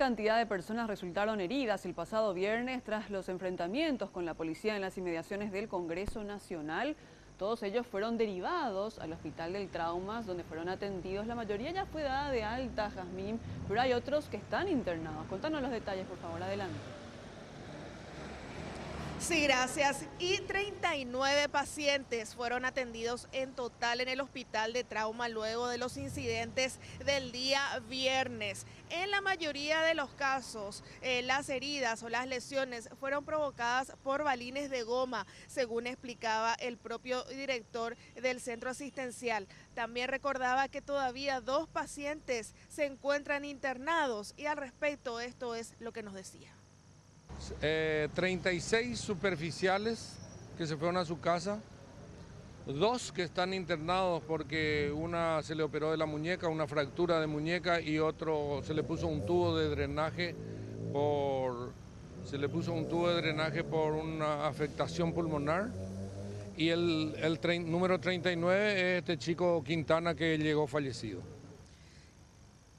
cantidad de personas resultaron heridas el pasado viernes tras los enfrentamientos con la policía en las inmediaciones del Congreso Nacional. Todos ellos fueron derivados al Hospital del Traumas, donde fueron atendidos. La mayoría ya fue dada de alta, Jazmín, pero hay otros que están internados. Contanos los detalles, por favor, adelante. Sí, gracias. Y 39 pacientes fueron atendidos en total en el hospital de trauma luego de los incidentes del día viernes. En la mayoría de los casos, las heridas o las lesiones fueron provocadas por balines de goma, según explicaba el propio director del centro asistencial. También recordaba que todavía 2 pacientes se encuentran internados y al respecto esto es lo que nos decía. 36 superficiales que se fueron a su casa, 2 que están internados porque una se le operó de la muñeca, una fractura de muñeca, y otro se le puso un tubo de drenaje por una afectación pulmonar. Y el número 39 es este chico Quintana que llegó fallecido.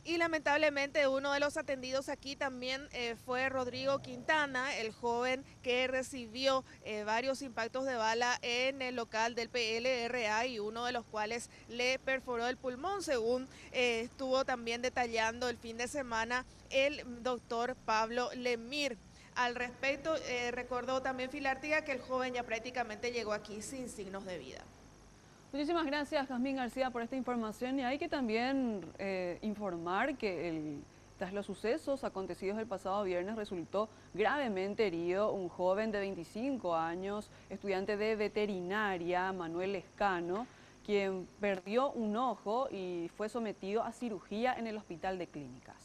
Y lamentablemente uno de los atendidos aquí también fue Rodrigo Quintana, el joven que recibió varios impactos de bala en el local del PLRA y uno de los cuales le perforó el pulmón, según estuvo también detallando el fin de semana el doctor Pablo Lemir. Al respecto, recordó también Filártiga que el joven ya prácticamente llegó aquí sin signos de vida. Muchísimas gracias, Jazmín García, por esta información. Y hay que también informar que tras los sucesos acontecidos el pasado viernes resultó gravemente herido un joven de 25 años, estudiante de veterinaria, Manuel Lescano, quien perdió un ojo y fue sometido a cirugía en el Hospital de Clínicas.